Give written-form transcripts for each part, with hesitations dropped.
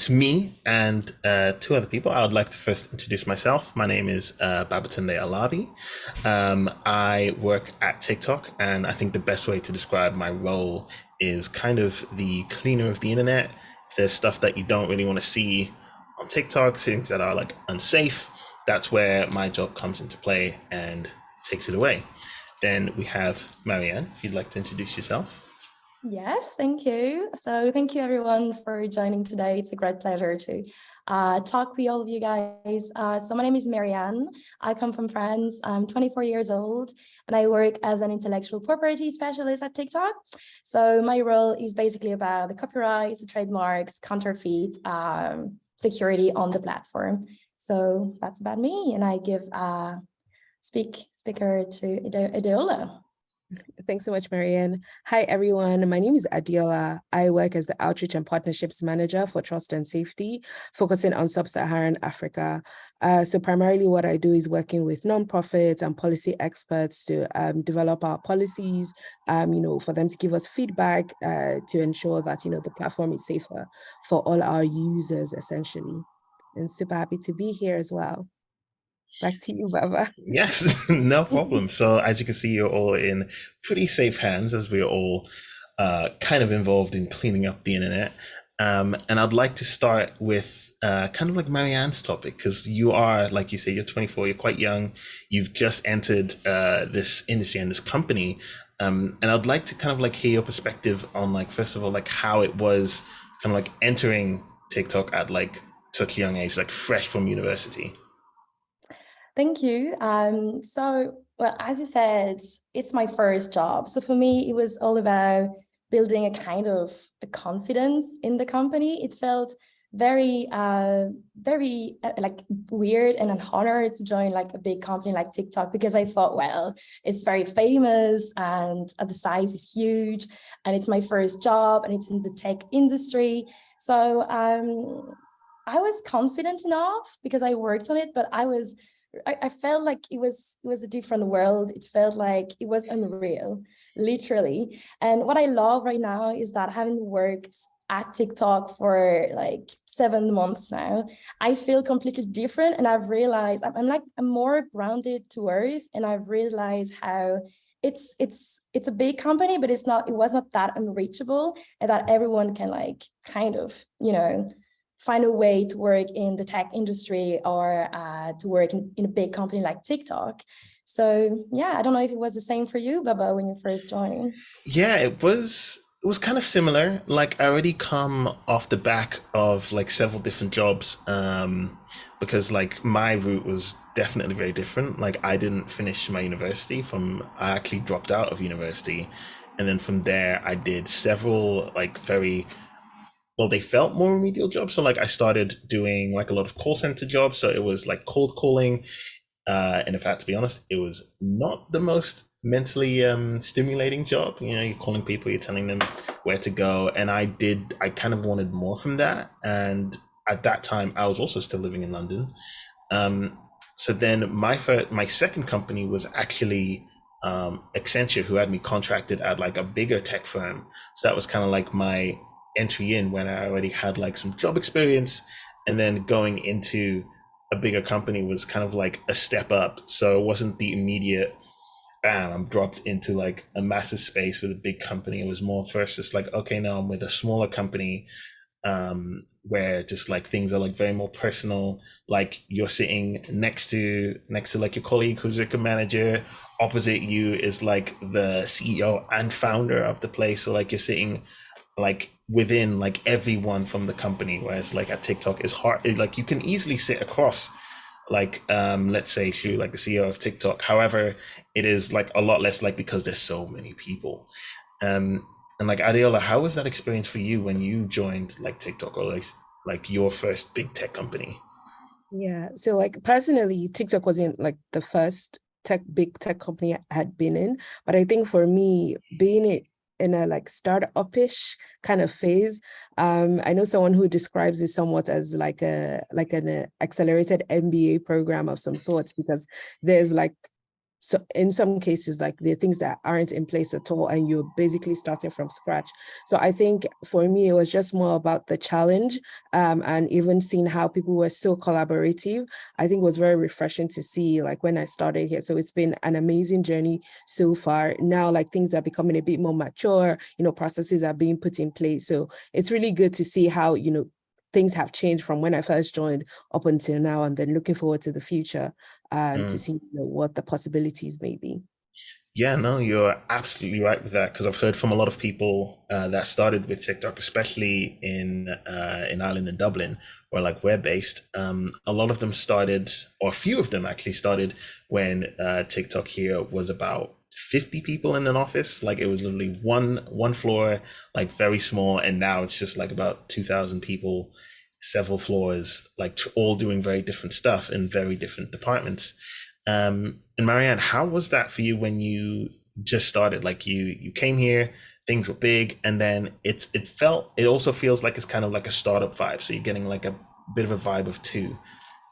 to me and two other people, I would like to first introduce myself. My name is Babatunde Alabi. I work at TikTok, and I think the best way to describe my role is kind of the cleaner of the internet. If there's stuff that you don't really want to see on TikTok, things that are like unsafe, that's where my job comes into play and takes it away. Then we have Marianne, if you'd like to introduce yourself. Yes, thank you. So thank you everyone for joining today. It's a great pleasure to talk with all of you guys. So my name is Marianne. I come from France. I'm 24 years old and I work as an intellectual property specialist at TikTok. So my role is basically about the copyrights, the trademarks, counterfeit, security on the platform. So that's about me, and I give speaker to Adeola. Thanks so much, Marianne. Hi, everyone. My name is Adiola. I work as the Outreach and Partnerships Manager for Trust and Safety, focusing on Sub-Saharan Africa. So primarily what I do is working with nonprofits and policy experts to develop our policies, for them to give us feedback to ensure that, the platform is safer for all our users, essentially. And super happy to be here as well. Back to you, Baba. Yes, no problem. So as you can see, you're all in pretty safe hands as we're all kind of involved in cleaning up the internet. And I'd like to start with kind of like Marianne's topic, because you are, like you say, you're 24, you're quite young, you've just entered this industry and this company. And I'd like to kind of like hear your perspective on, like, first of all, like how it was kind of like entering TikTok at like such a young age, like fresh from university. Thank you. Well, as you said, it's my first job. So for me, it was all about building a kind of a confidence in the company. It felt very, very like weird and an honor to join like a big company like TikTok, because I thought, well, it's very famous and the size is huge and it's my first job and it's in the tech industry. So I was confident enough because I worked on it, but I felt like it was a different world. It felt like it was unreal, literally. And what I love right now is that having worked at TikTok for like 7 months now, I feel completely different. And I've realized I'm more grounded to earth, and I've realized how it's a big company, but it was not that unreachable, and that everyone can like kind of, find a way to work in the tech industry or to work in a big company like TikTok. So yeah, I don't know if it was the same for you, Baba, when you first joined. Yeah, it was kind of similar. Like I already come off the back of like several different jobs, because like my route was definitely very different. Like I didn't finish my university from I actually dropped out of university, and then from there I did several like very well, they felt more remedial jobs. So like I started doing like a lot of call center jobs. So it was like cold calling, and in fact, to be honest, it was not the most mentally stimulating job. You're calling people, you're telling them where to go. And I kind of wanted more from that. And at that time, I was also still living in London. Um, so then my second company was actually Accenture, who had me contracted at like a bigger tech firm. So that was kind of like my entry in when I already had like some job experience. And then going into a bigger company was kind of like a step up. So it wasn't the immediate bam, I'm dropped into like a massive space with a big company. It was more first just like, okay, now I'm with a smaller company, where just like things are like very more personal. Like you're sitting next to like your colleague who's like a manager. Opposite you is like the CEO and founder of the place. So like you're sitting like within like everyone from the company, whereas like at TikTok is hard, like you can easily sit across like let's say Shu, like the CEO of TikTok. However, it is like a lot less like because there's so many people. And like Adiola, how was that experience for you when you joined like TikTok, or like your first big tech company? Yeah. So like personally, TikTok wasn't like the first big tech company I had been in. But I think for me, being it in a like startup-ish kind of phase, I know someone who describes it somewhat as like an accelerated MBA program of some sorts, because there's like so in some cases, like there are things that aren't in place at all, and you're basically starting from scratch. So I think for me, it was just more about the challenge, and even seeing how people were so collaborative. I think it was very refreshing to see, like when I started here. So it's been an amazing journey so far. Now, like things are becoming a bit more mature, processes are being put in place. So it's really good to see how, things have changed from when I first joined up until now, and then looking forward to the future and to see what the possibilities may be. Yeah, no, you're absolutely right with that because I've heard from a lot of people that started with TikTok, especially in Ireland and Dublin, where like we're based. A lot of them started, or a few of them actually started when TikTok here was about 50 people in an office. Like it was literally one floor, like very small, and now it's just like about 2,000 people, several floors, like all doing very different stuff in very different departments. And Marianne, how was that for you when you just started? Like you came here, things were big, and then it also feels like it's kind of like a startup vibe. So you're getting like a bit of a vibe of two,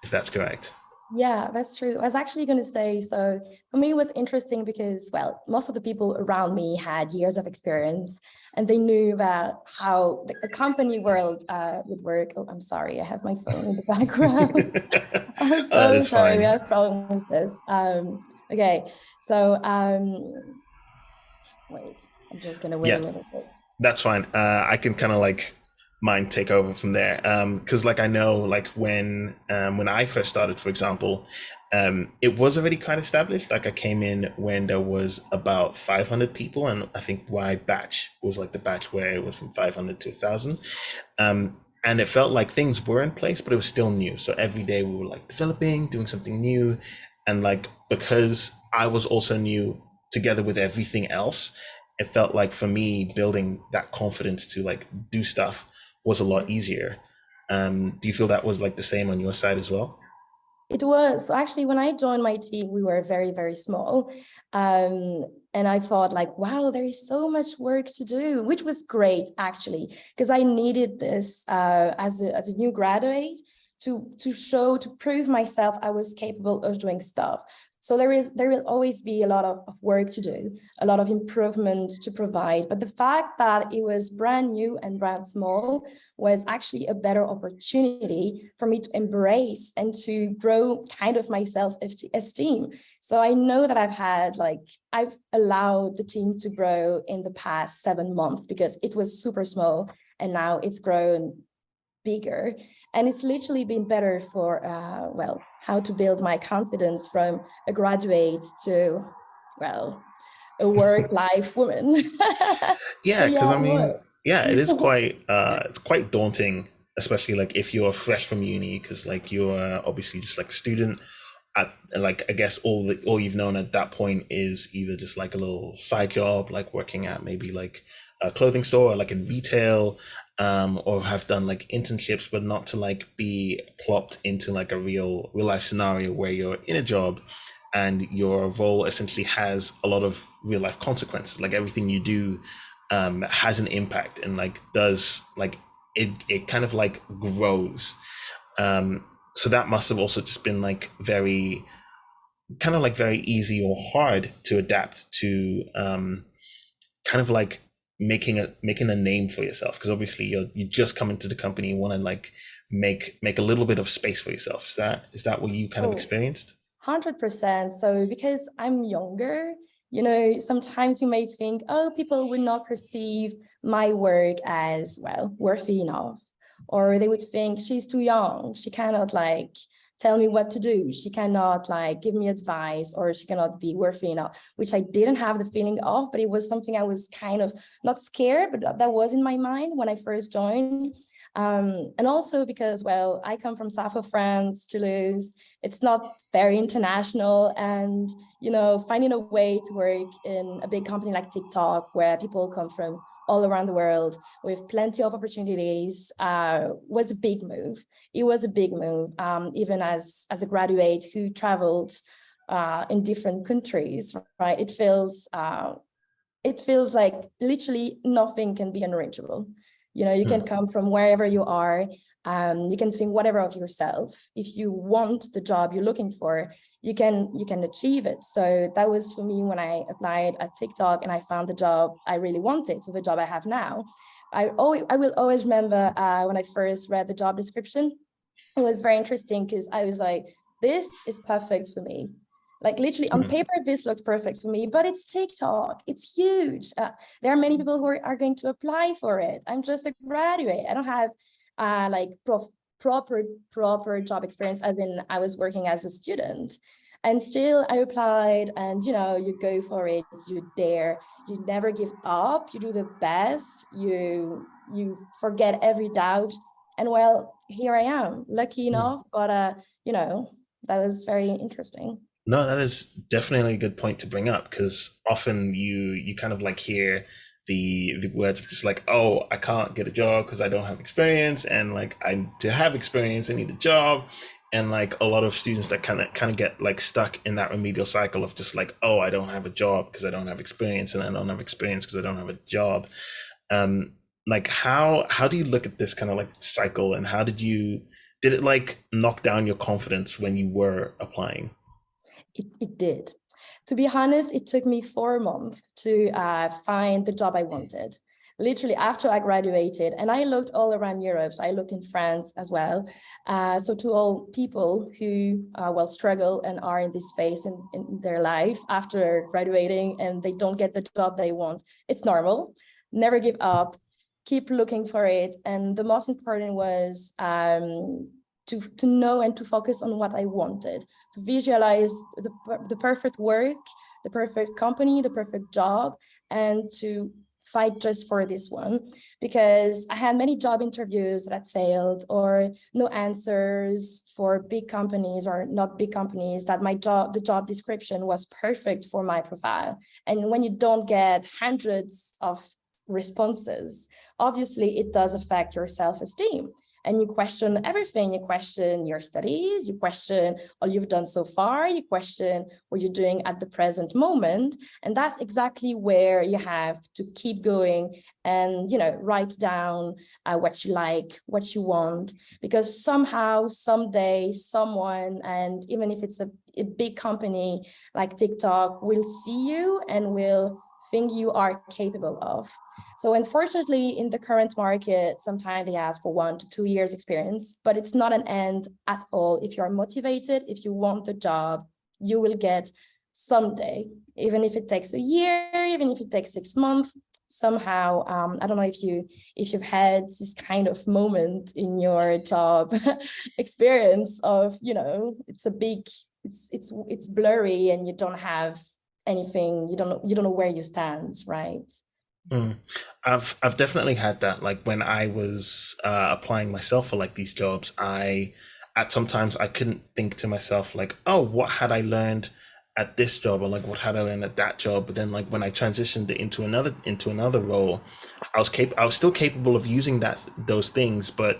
if that's correct. Yeah, that's true. I was actually going to say, so for me, it was interesting because, well, most of the people around me had years of experience and they knew about how the company world would work. Oh, I'm sorry, I have my phone in the background. I'm so That's sorry, we fine. have problems with this. Okay, so wait, I'm just going to wait a Yeah, little bit. that's fine. I can kind of like mine take over from there. Because like I know like when I first started, for example, it was already quite established. Like I came in when there was about 500 people, and I think my batch was like the batch where it was from 500 to 1,000. And it felt like things were in place, but it was still new. So every day we were like developing, doing something new, and like because I was also new together with everything else, it felt like for me building that confidence to like do stuff was a lot easier. Do you feel that was like the same on your side as well? It was. So actually, when I joined my team, we were very, very small. And I thought like, wow, there is so much work to do, which was great actually, because I needed this as a new graduate to prove myself I was capable of doing stuff. So there will always be a lot of work to do, a lot of improvement to provide. But the fact that it was brand new and brand small was actually a better opportunity for me to embrace and to grow kind of my self-esteem. So I know that I've allowed the team to grow in the past 7 months because it was super small and now it's grown bigger. And it's literally been better for, well, how to build my confidence from a graduate to, well, a work-life woman. So Yeah, because yeah, I it mean, yeah, it is worked. quite it's quite daunting, especially like if you're fresh from uni, because like you're obviously just like a student at like I guess all you've known at that point is either just like a little side job, like working at maybe like a clothing store or like in retail, or have done like internships, but not to like be plopped into like a real life scenario where you're in a job and your role essentially has a lot of real life consequences. Like everything you do has an impact and like does like it kind of like grows. So that must have also just been like very kind of like very easy or hard to adapt to kind of like making a name for yourself because obviously you just come into the company, you want to like make a little bit of space for yourself. Is that what you kind of Oh, experienced? 100%. So because I'm younger, sometimes you may think, oh, people would not perceive my work as, well, worthy enough. Or they would think she's too young. She cannot like tell me what to do. She cannot like give me advice or she cannot be worthy enough, which I didn't have the feeling of, but it was something I was kind of not scared, but that was in my mind when I first joined. And also because, well, I come from south of France, Toulouse. It's not very international, and finding a way to work in a big company like TikTok where people come from all around the world with plenty of opportunities was a big move. It was a big move, even as a graduate who traveled in different countries, right? It feels like literally nothing can be unreachable. You can come from wherever you are, You can think whatever of yourself. If you want the job you're looking for, you can achieve it. So that was for me when I applied at TikTok and I found the job I really wanted, so the job I have now. I will always remember when I first read the job description. It was very interesting because I was like, this is perfect for me. Like literally on paper, this looks perfect for me, but it's TikTok. It's huge. There are many people who are going to apply for it. I'm just a graduate. I don't have like proper job experience, as in I was working as a student. And still I applied, and you go for it, you dare, you never give up, you do the best, you forget every doubt. And well, here I am, lucky enough, but that was very interesting. No, that is definitely a good point to bring up, because often you kind of like hear the words of just like, oh, I can't get a job because I don't have experience, and like to have experience I need a job. And like a lot of students that kind of get like stuck in that remedial cycle of just like, oh, I don't have a job because I don't have experience, and I don't have experience because I don't have a job. Like how do you look at this kind of like cycle, and how did it like knock down your confidence when you were applying? It did. To be honest, it took me 4 months to find the job I wanted. Literally after I graduated, and I looked all around Europe. So I looked in France as well. So to all people who struggle and are in this phase in their life after graduating and they don't get the job they want, it's normal. Never give up. Keep looking for it. And the most important was to know and to focus on what I wanted, to visualize the perfect work, the perfect company, the perfect job, and to fight just for this one. Because I had many job interviews that failed, or no answers for big companies or not big companies, that the job description was perfect for my profile. And when you don't get hundreds of responses, obviously it does affect your self-esteem. And you question everything. You question your studies, you question all you've done so far, you question what you're doing at the present moment. And that's exactly where you have to keep going and, write down what you like, what you want, because somehow, someday, someone, and even if it's a big company like TikTok, will see you and will think you are capable of. So unfortunately, in the current market, sometimes they ask for 1 to 2 years experience, but it's not an end at all. If you're motivated, if you want the job, you will get someday, even if it takes a year, even if it takes 6 months, somehow. I don't know if you've had this kind of moment in your job experience of, it's blurry and you don't have anything, you don't know where you stand, right? I've definitely had that. Like when I was applying myself for like these jobs, sometimes I couldn't think to myself like, oh, what had I learned at this job, or like what had I learned at that job? But then like when I transitioned into another role, I was still capable of using those things, but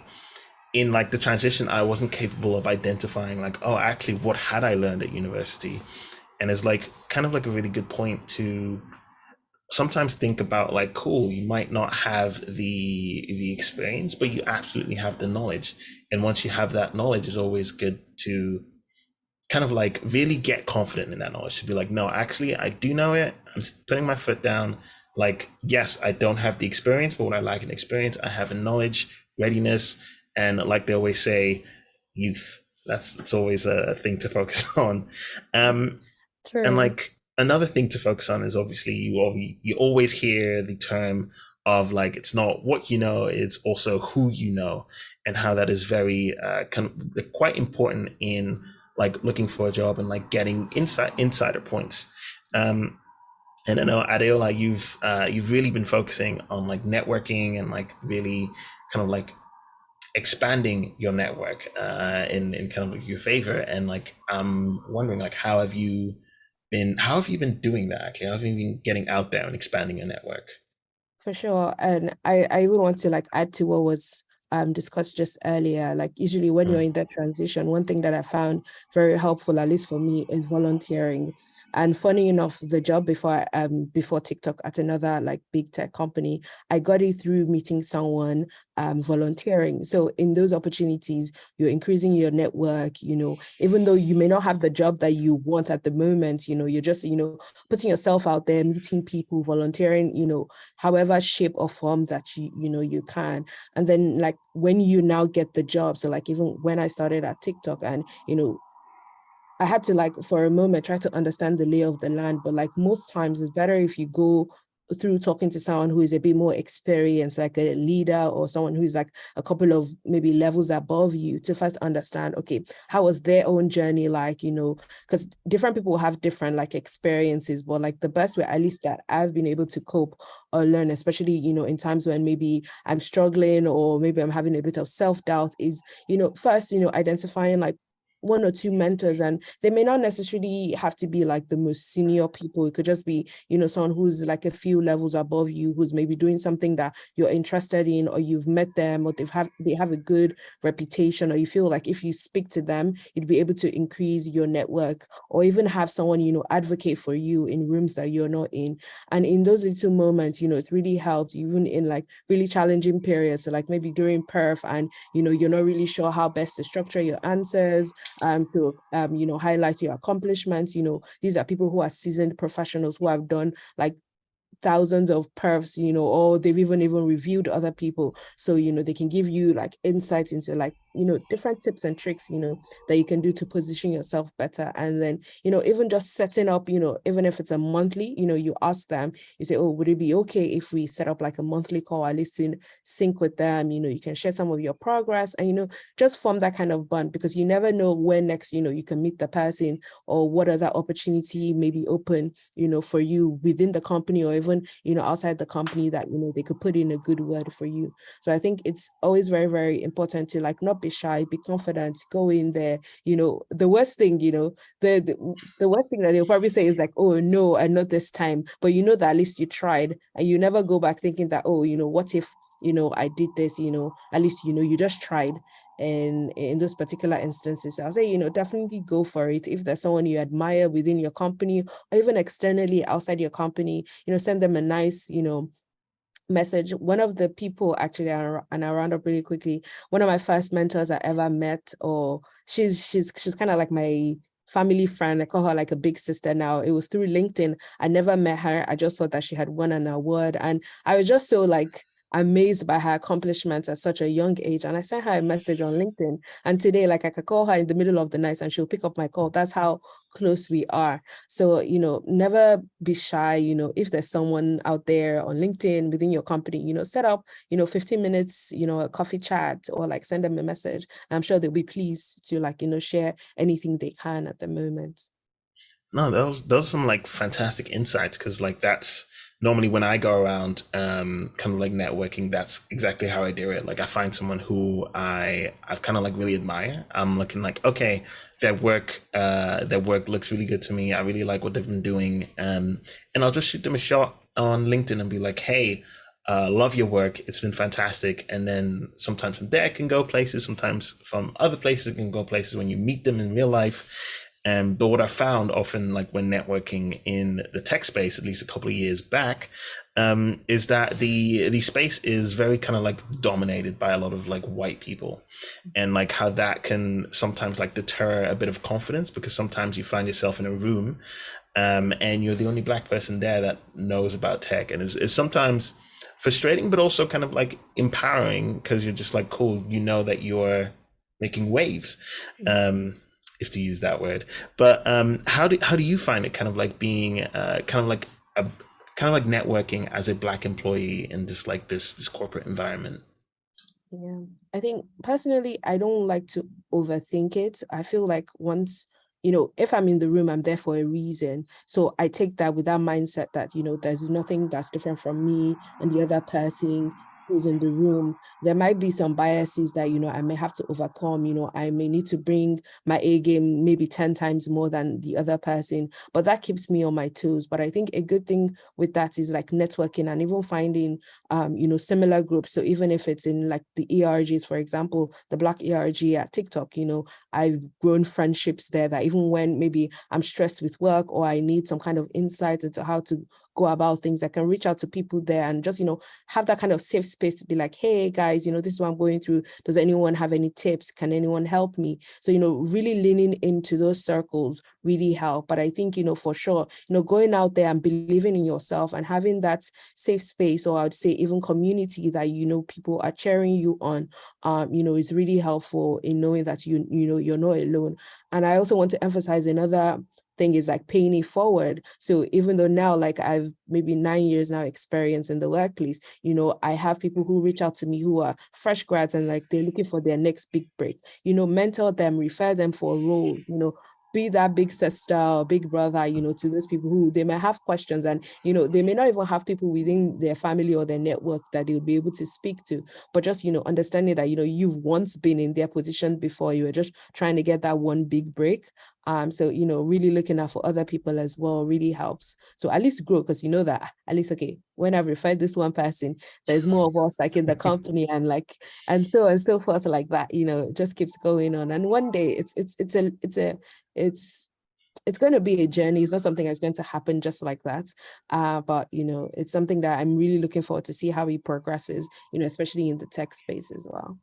in like the transition, I wasn't capable of identifying like, oh, actually, what had I learned at university? And it's like kind of like a really good point to sometimes think about like, cool, you might not have the experience, but you absolutely have the knowledge. And once you have that knowledge, it's always good to kind of like really get confident in that knowledge, to be like, no, actually I do know it. I'm putting my foot down. Like, yes, I don't have the experience, but what I lack in experience, I have in knowledge, readiness, and like they always say, youth. That's always a thing to focus on. True. And like another thing to focus on is obviously you always hear the term of like, it's not what you know, it's also who you know, and how that is very quite important in like looking for a job and like getting insider points. And I know, Adeola, you've really been focusing on like networking and like really kind of like expanding your network in kind of like your favor. And like I'm wondering like how have you been doing that actually? How have you been getting out there and expanding your network? For sure. And I would want to like add to what was discussed just earlier. Like usually when you're in that transition, one thing that I found very helpful, at least for me, is volunteering. And funny enough, the job before TikTok at another like big tech company, I got it through meeting someone volunteering. So in those opportunities, you're increasing your network, you know, even though you may not have the job that you want at the moment, you know, you're just, you know, putting yourself out there, meeting people, volunteering, you know, however shape or form that you know, you can. And then like when you now get the job, so like even when I started at TikTok and, you know, I had to like for a moment try to understand the lay of the land, but like most times it's better if you go through talking to someone who is a bit more experienced, like a leader or someone who's like a couple of maybe levels above you to first understand, okay, how was their own journey like, you know, because different people have different like experiences, but like the best way, at least that I've been able to cope or learn, especially, you know, in times when maybe I'm struggling or maybe I'm having a bit of self-doubt is, you know, first, you know, identifying like one or two mentors, and they may not necessarily have to be like the most senior people. It could just be, you know, someone who's like a few levels above you, who's maybe doing something that you're interested in, or you've met them, or they have a good reputation, or you feel like if you speak to them, you'd be able to increase your network, or even have someone, you know, advocate for you in rooms that you're not in. And in those little moments, you know, it really helps, even in like really challenging periods. So like maybe during perf and, you know, you're not really sure how best to structure your answers, to you know, highlight your accomplishments. You know, these are people who are seasoned professionals who have done like thousands of perfs, you know, or they've even reviewed other people. So, you know, they can give you like insights into like, you know, different tips and tricks, you know, that you can do to position yourself better. And then, you know, even just setting up, you know, even if it's a monthly, you know, you ask them, you say, oh, would it be okay if we set up like a monthly call, at least in sync with them? You know, you can share some of your progress and, you know, just form that kind of bond, because you never know when next, you know, you can meet the person or what other opportunity may be open, you know, for you within the company or even, you know, outside the company that, you know, they could put in a good word for you. So I think it's always very, very important to like not be shy, be confident, go in there. You know, the worst thing, you know, the worst thing that they'll probably say is like, oh no, and not this time. But you know that at least you tried, and you never go back thinking that, oh, you know, what if, you know, I did this, you know, at least, you know, you just tried. And in those particular instances, I'll say, you know, definitely go for it. If there's someone you admire within your company or even externally outside your company, you know, send them a nice, you know, message. One of the people actually, and I'll round up really quickly, one of my first mentors I ever met, or she's kind of like my family friend. I call her like a big sister now. It was through LinkedIn. I never met her. I just thought that she had won an award. And I was just so like amazed by her accomplishments at such a young age. And I sent her a message on LinkedIn. And today, like I could call her in the middle of the night and she'll pick up my call. That's how close we are. So, you know, never be shy. You know, if there's someone out there on LinkedIn within your company, you know, set up, you know, 15 minutes, you know, a coffee chat, or like send them a message. I'm sure they'll be pleased to like, you know, share anything they can at the moment. No, those are some like fantastic insights, because like that's normally when I go around kind of like networking, that's exactly how I do it. Like I find someone who I kind of like really admire. I'm looking like, okay, their work looks really good to me. I really like what they've been doing. And I'll just shoot them a shot on LinkedIn and be like, hey, love your work. It's been fantastic. And then sometimes from there it can go places, sometimes from other places it can go places when you meet them in real life. But what I found often, like when networking in the tech space, at least a couple of years back, is that the space is very kind of like dominated by a lot of like white people, and like how that can sometimes like deter a bit of confidence, because sometimes you find yourself in a room, and you're the only black person there that knows about tech, and it's sometimes frustrating, but also kind of like empowering, because you're just like, cool, you know that you're making waves. If to use that word. But how do you find it kind of like being kind of like networking as a black employee in just like this corporate environment? Yeah, I think personally, I don't like to overthink it. I feel like once, you know, if I'm in the room, I'm there for a reason. So I take that with that mindset that, you know, there's nothing that's different from me and the other person who's in the room. There might be some biases that, you know, I may have to overcome. You know, I may need to bring my A game maybe 10 times more than the other person, but that keeps me on my toes. But I think a good thing with that is like networking and even finding you know, similar groups. So even if it's in like the ERGs, for example, the Black ERG at TikTok, you know, I've grown friendships there that even when maybe I'm stressed with work or I need some kind of insight into how to go about things. I can reach out to people there and just, have that kind of safe space to be like, hey guys, this is what I'm going through. Does anyone have any tips? Can anyone help me? So, really leaning into those circles really help. But I think, for sure, going out there and believing in yourself and having that safe space, or I'd say even community that, people are cheering you on, is really helpful in knowing that you're not alone. And I also want to emphasize another thing is like paying it forward. So even though now, like I've maybe 9 years now experience in the workplace, I have people who reach out to me who are fresh grads and like they're looking for their next big break, mentor them, refer them for roles, be that big sister or big brother, to those people who they may have questions and, they may not even have people within their family or their network that they'll be able to speak to, but just, understanding that, you've once been in their position before, you were just trying to get that one big break. So, really looking out for other people as well really helps. So at least grow, because that at least, okay, when I've referred this one person, there's more of us like in the company and like, and so forth like that, just keeps going on. And one day it's going to be a journey. It's not something that's going to happen just like that. But, it's something that I'm really looking forward to see how he progresses, especially in the tech space as well.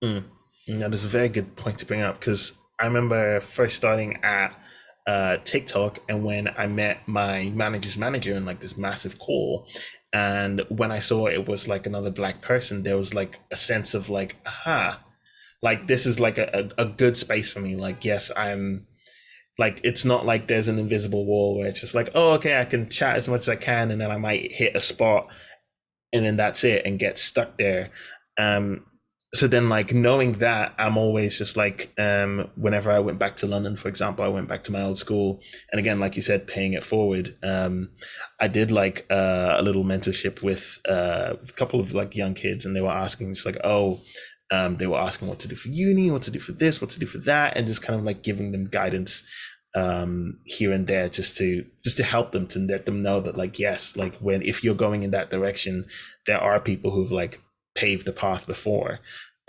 Yeah, that's a very good point to bring up, because I remember first starting at TikTok, and when I met my manager's manager in like this massive call, and when I saw it was like another Black person, there was like a sense of like, aha, like this is like a good space for me. Like, yes, I'm like, it's not like there's an invisible wall where it's just like, oh, okay, I can chat as much as I can, and then I might hit a spot, and then that's it, and get stuck there. So then, like, knowing that, I'm always just like, whenever I went back to London, for example, I went back to my old school, and again, like you said, paying it forward. I did like a little mentorship with a couple of like young kids, and they were asking just like, they were asking what to do for uni, what to do for this, what to do for that, and just kind of like giving them guidance here and there, just to help them, to let them know that like, yes, like if you're going in that direction, there are people who've like paved the path before,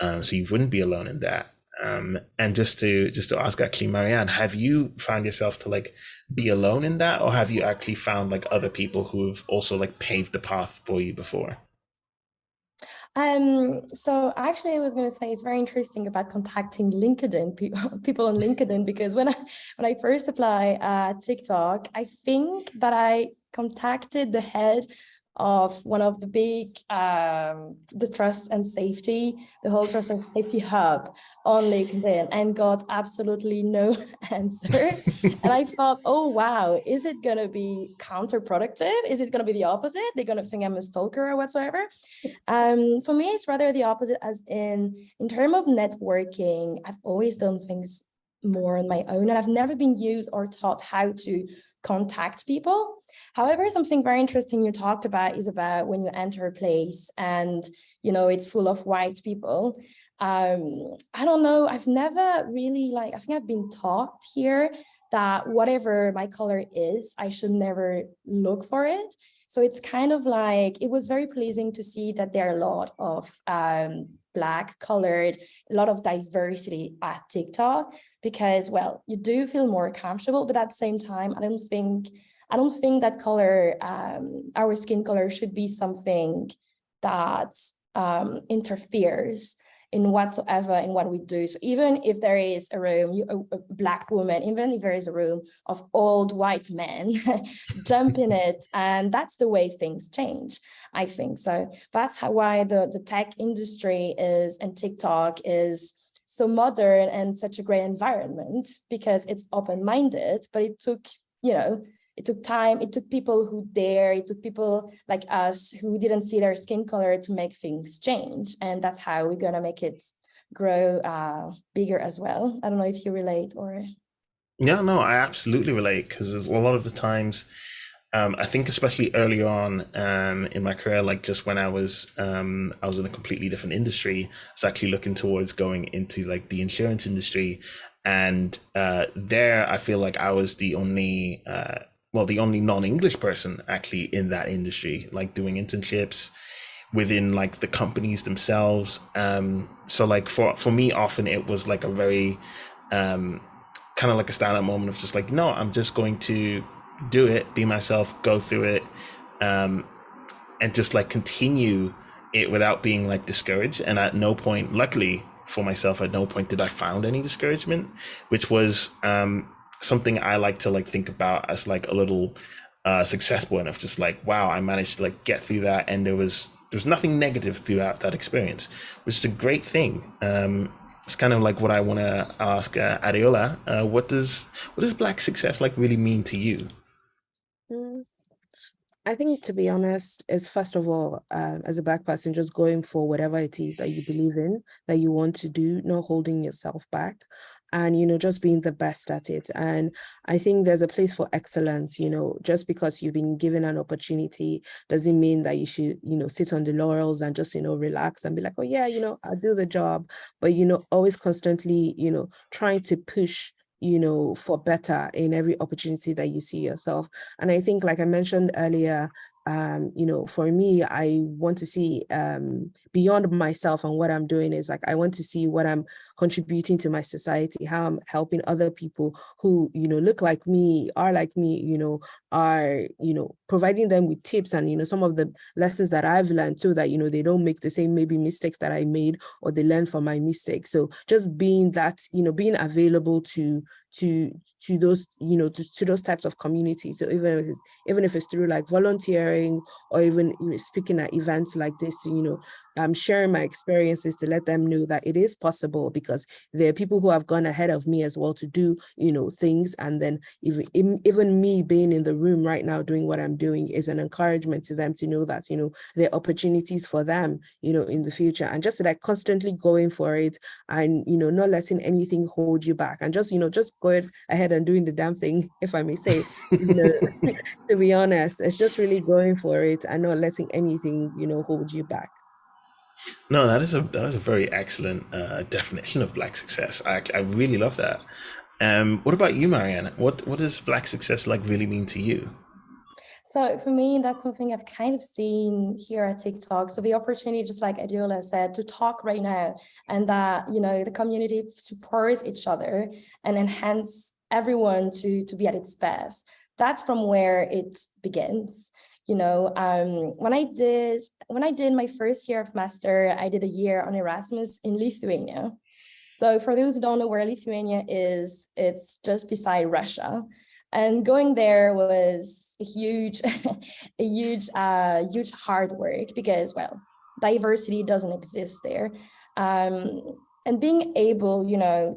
so you wouldn't be alone in that. And just to ask, actually, Marianne, have you found yourself to like be alone in that, or have you actually found like other people who have also like paved the path for you before? So actually I was going to say it's very interesting about contacting LinkedIn people on LinkedIn, because when I first applied at TikTok, I think that I contacted the head of one of the big, the whole trust and safety hub on LinkedIn, and got absolutely no answer. And I thought, oh, wow, is it going to be counterproductive? Is it going to be the opposite? They're going to think I'm a stalker or whatsoever. For me, it's rather the opposite, as in terms of networking, I've always done things more on my own, and I've never been used or taught how to contact people. However, something very interesting you talked about is about when you enter a place and, it's full of white people. I don't know, I've never really I think I've been taught here that whatever my color is, I should never look for it. So it's kind of like, it was very pleasing to see that there are a lot of Black colored, a lot of diversity at TikTok, because, well, you do feel more comfortable, but at the same time, I don't think that color, our skin color, should be something that interferes in whatsoever in what we do. So even if there is a room, a Black woman, even if there is a room of old white men, jump in it, and that's the way things change, I think. So that's why the tech industry is, and TikTok is so modern and such a great environment, because it's open-minded, but it took, it took time, it took people who dare, it took people like us who didn't see their skin color to make things change. And that's how we're gonna make it grow bigger as well. I don't know if you relate or... Yeah, no, I absolutely relate, because a lot of the times, I think especially early on in my career, like just when I was in a completely different industry, I was actually looking towards going into like the insurance industry, and there I feel like I was the only non-English person actually in that industry, like doing internships within like the companies themselves. So like for me, often it was like a very kind of like a stand-up moment of just like, no, I'm just going to do it, be myself, go through it, um, and just like continue it without being like discouraged. And at no point, luckily for myself, at no point did I found any discouragement, which was something I like to like think about as like a little success point of just like, wow, I managed to like get through that, and there was nothing negative throughout that experience, which is a great thing. It's kind of like what I want to ask Adeola. What does Black success like really mean to you? Mm, I think, to be honest, is first of all, as a Black person, just going for whatever it is that you believe in, that you want to do, not holding yourself back, and just being the best at it. And I think there's a place for excellence. Just because you've been given an opportunity doesn't mean that you should, sit on the laurels and just, relax and be like, oh yeah, I'll do the job. But always constantly, trying to push, for better in every opportunity that you see yourself. And I think, like I mentioned earlier, for me, I want to see beyond myself, and what I'm doing is like, I want to see what I'm contributing to my society, how I'm helping other people who, look like me, are like me, are, providing them with tips and, some of the lessons that I've learned, so that, they don't make the same maybe mistakes that I made, or they learn from my mistakes. So just being that, being available to those, to those types of communities. So even if it's through like volunteering, or even speaking at events like this, sharing my experiences to let them know that it is possible, because there are people who have gone ahead of me as well to do, things. And then even me being in the room right now doing what I'm doing is an encouragement to them, to know that, there are opportunities for them, in the future. And just like constantly going for it, and, not letting anything hold you back, and just going ahead and doing the damn thing, if I may say, to be honest. It's just really going for it and not letting anything, hold you back. No, that is a very excellent definition of Black success. I really love that. What about you, Marianne? What does Black success like really mean to you? So for me, that's something I've kind of seen here at TikTok. So the opportunity, just like Adiola said, to talk right now, and that, the community supports each other and enhance everyone to be at its best. That's from where it begins. When I did my first year of master, I did a year on Erasmus in Lithuania. So for those who don't know where Lithuania is, it's just beside Russia. And going there was a huge, huge hard work, because, well, diversity doesn't exist there. And being able,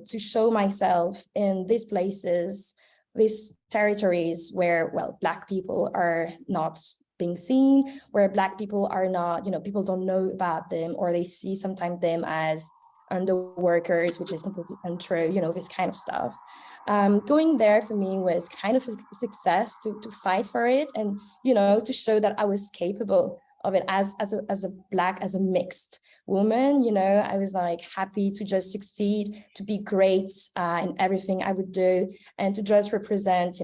to show myself in these places, these territories where, well, Black people are not being seen, where Black people are not, people don't know about them, or they see sometimes them as under workers, which is completely untrue, this kind of stuff. Going there for me was kind of a success to fight for it, and to show that I was capable of it as a Black, as a mixed woman. I was like happy to just succeed, to be great in everything I would do, and to just represent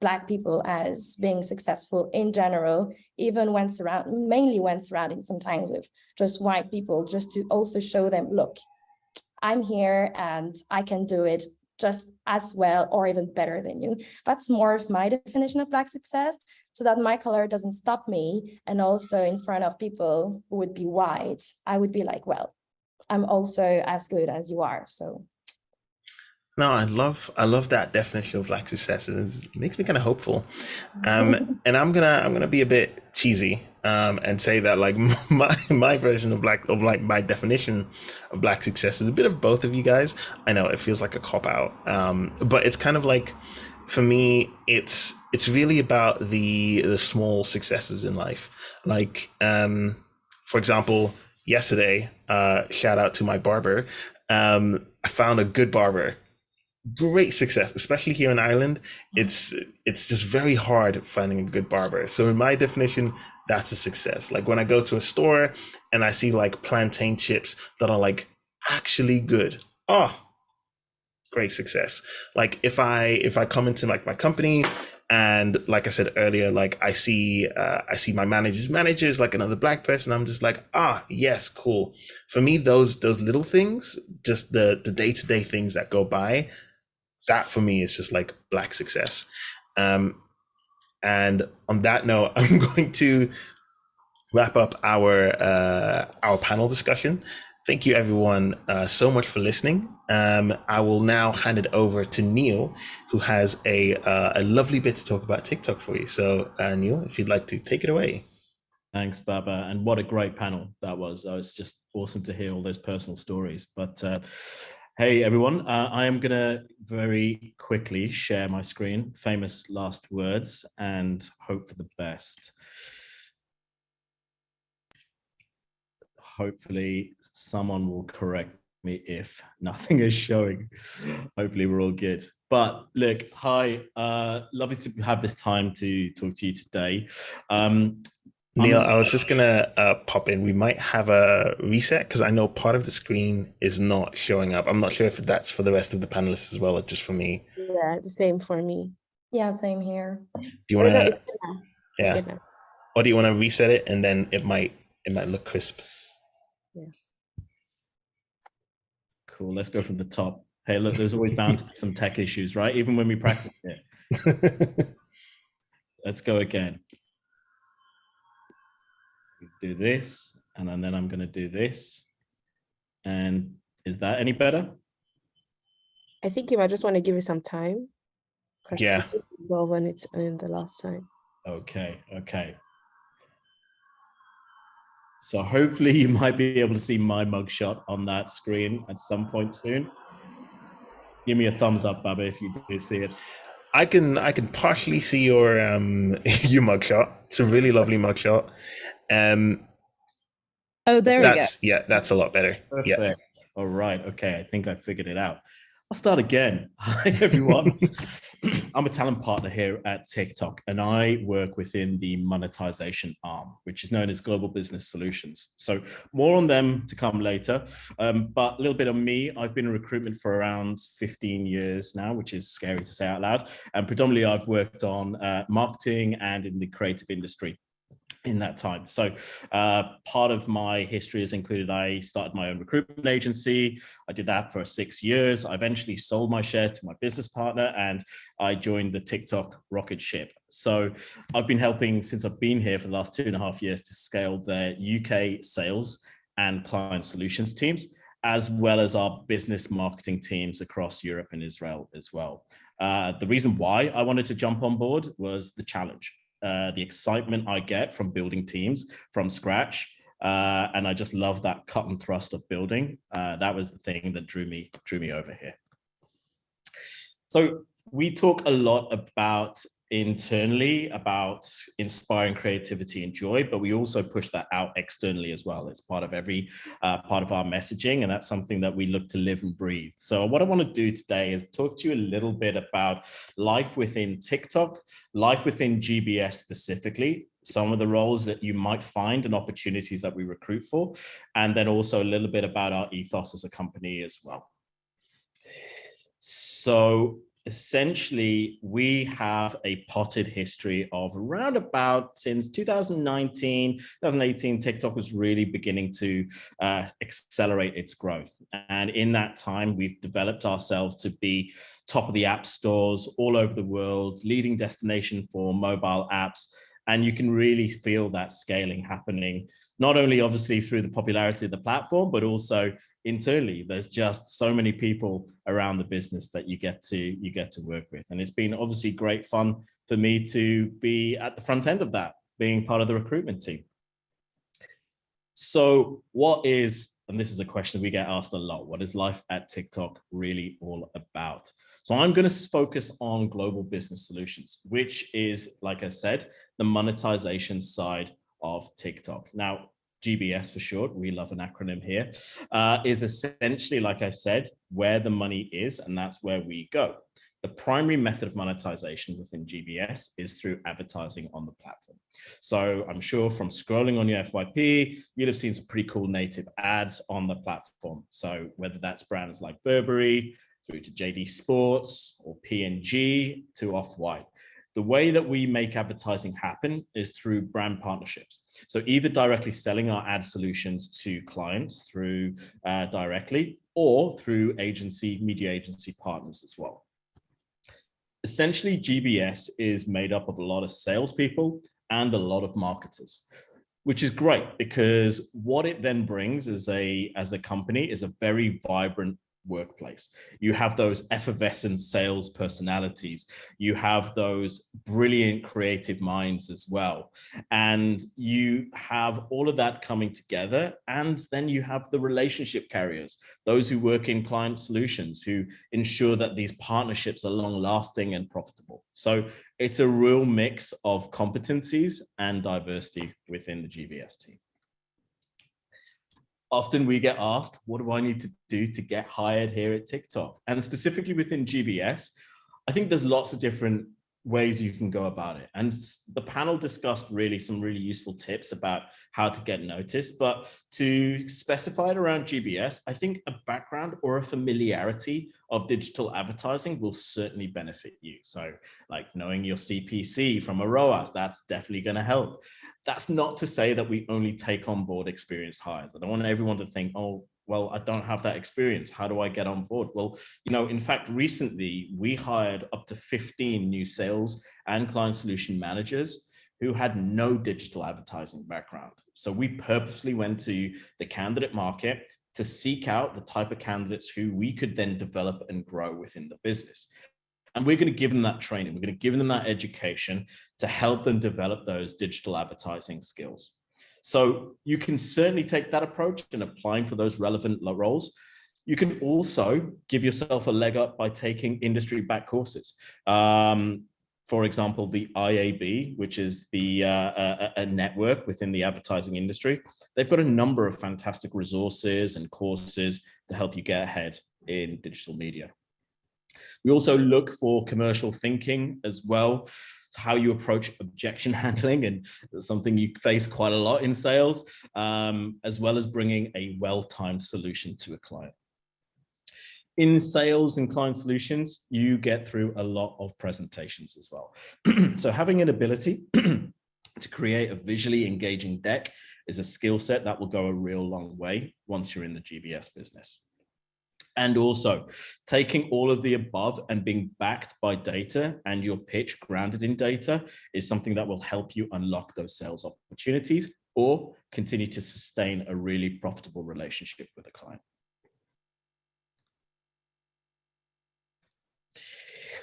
Black people as being successful in general, even mainly when surrounded sometimes with just white people, just to also show them, look, I'm here and I can do it just as well or even better than you. That's more of my definition of Black success, so that my color doesn't stop me. And also in front of people who would be white, I would be like, well, I'm also as good as you are. So No, I love that definition of Black success. It makes me kind of hopeful. And I'm gonna be a bit cheesy and say that like my version of like my definition of Black success is a bit of both of you guys. I know it feels like a cop out, but it's kind of like, for me, it's really about the small successes in life. Like, for example, yesterday, shout out to my barber. I found a good barber. Great success, especially here in Ireland. It's just very hard finding a good barber. So in my definition, that's a success. Like when I go to a store and I see like plantain chips that are like actually good. Oh, great success. Like if I come into like my company, and like I said earlier, like I see my manager's manager is like another Black person, I'm just like, yes, cool. For me, those little things, just the day-to-day things that go by, that for me is just like Black success. um And on that note, I'm going to wrap up our panel discussion. Thank you, everyone, so much for listening. I will now hand it over to Neil, who has a lovely bit to talk about TikTok for you. So, Neil, if you'd like to take it away. Thanks, Baba. And what a great panel that was. It was just awesome to hear all those personal stories. But hey, everyone, I am going to very quickly share my screen, famous last words, and hope for the best. Hopefully someone will correct me if nothing is showing. Hopefully we're all good. But look, hi, lovely to have this time to talk to you today. Neil, I was just gonna pop in. We might have a reset because I know part of the screen is not showing up. I'm not sure if that's for the rest of the panelists as well, or just for me. Yeah, the same for me. Yeah, same here. Do you want No, to? it's good now. It's Yeah. good now. Or do you want to reset it and then it might look crisp? Yeah. Cool. Let's go from the top. Hey, look, there's always bound to be some tech issues, right? Even when we practice it. Let's go again. Do this, and then I'm going to do this. And is that any better? I think you might just want to give it some time. Yeah. It didn't go when it's in the last time. Okay. So hopefully you might be able to see my mugshot on that screen at some point soon. Give me a thumbs up, Baba, if you do see it. I can partially see your your mugshot. It's a really lovely mugshot. Oh, there we go. Yeah, that's a lot better. Perfect. Yeah. All right. Okay. I think I figured it out. I'll start again. Hi, everyone. I'm a talent partner here at TikTok, and I work within the monetization arm, which is known as Global Business Solutions. So more on them to come later. But a little bit on me. I've been in recruitment for around 15 years now, which is scary to say out loud. And predominantly, I've worked on marketing and in the creative industry in that time. So part of my history has included I started my own recruitment agency. I did that for 6 years. I eventually sold my shares to my business partner and I joined the TikTok rocket ship. So I've been helping since I've been here for the last 2.5 years to scale their UK sales and client solutions teams, as well as our business marketing teams across Europe and Israel as well. The reason why I wanted to jump on board was the challenge. The excitement I get from building teams from scratch. And I just love that cut and thrust of building. That was the thing that drew me over here. So we talk a lot about internally about inspiring creativity and joy, but we also push that out externally as well. It's part of every part of our messaging, and that's something that we look to live and breathe. So what I want to do today is talk to you a little bit about life within TikTok, life within GBS specifically, some of the roles that you might find and opportunities that we recruit for, and then also a little bit about our ethos as a company as well. So essentially, we have a potted history of around about since 2019, 2018, TikTok was really beginning to accelerate its growth. And in that time, we've developed ourselves to be top of the app stores all over the world, leading destination for mobile apps. And you can really feel that scaling happening, not only obviously through the popularity of the platform, but also internally. There's just so many people around the business that you get to work with. And it's been obviously great fun for me to be at the front end of that, being part of the recruitment team. So what is, and this is a question we get asked a lot, what is life at TikTok really all about? So I'm going to focus on global business solutions, which is, like I said, the monetization side of TikTok. Now, GBS for short, we love an acronym here, is essentially, like I said, where the money is, and that's where we go. The primary method of monetization within GBS is through advertising on the platform. So I'm sure from scrolling on your FYP, you'd have seen some pretty cool native ads on the platform. So whether that's brands like Burberry, through to JD Sports or P&G to Off-White. The way that we make advertising happen is through brand partnerships. So either directly selling our ad solutions to clients through directly or through media agency partners as well. Essentially, GBS is made up of a lot of salespeople and a lot of marketers, which is great because what it then brings as a company is a very vibrant workplace. You have those effervescent sales personalities. You have those brilliant creative minds as well. And you have all of that coming together. And then you have the relationship carriers, those who work in client solutions, who ensure that these partnerships are long lasting and profitable. So it's a real mix of competencies and diversity within the GBS team. Often we get asked, what do I need to do to get hired here at TikTok? And specifically within GBS, I think there's lots of different ways you can go about it. And the panel discussed really some really useful tips about how to get noticed. But to specify it around GBS, I think a background or a familiarity of digital advertising will certainly benefit you. So like knowing your CPC from a ROAS, that's definitely going to help. That's not to say that we only take on board experienced hires. I don't want everyone to think, oh, well, I don't have that experience. How do I get on board? Well, in fact, recently we hired up to 15 new sales and client solution managers who had no digital advertising background. So we purposely went to the candidate market to seek out the type of candidates who we could then develop and grow within the business. And we're going to give them that training. We're going to give them that education to help them develop those digital advertising skills. So you can certainly take that approach in applying for those relevant roles. You can also give yourself a leg up by taking industry-backed courses. For example, the IAB, which is a network within the advertising industry. They've got a number of fantastic resources and courses to help you get ahead in digital media. We also look for commercial thinking as well, how you approach objection handling, and that's something you face quite a lot in sales, as well as bringing a well-timed solution to a client. In sales and client solutions, you get through a lot of presentations as well. So having an ability to create a visually engaging deck is a skill set that will go a real long way once you're in the GBS business. And also taking all of the above and being backed by data and your pitch grounded in data is something that will help you unlock those sales opportunities or continue to sustain a really profitable relationship with a client.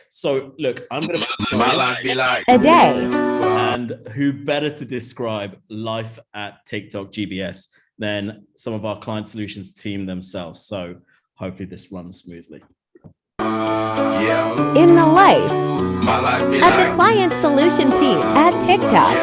So look, I'm going to my life be like a day. And who better to describe life at TikTok GBS than some of our client solutions team themselves. So hopefully this runs smoothly. In the life at the client solution team at TikTok.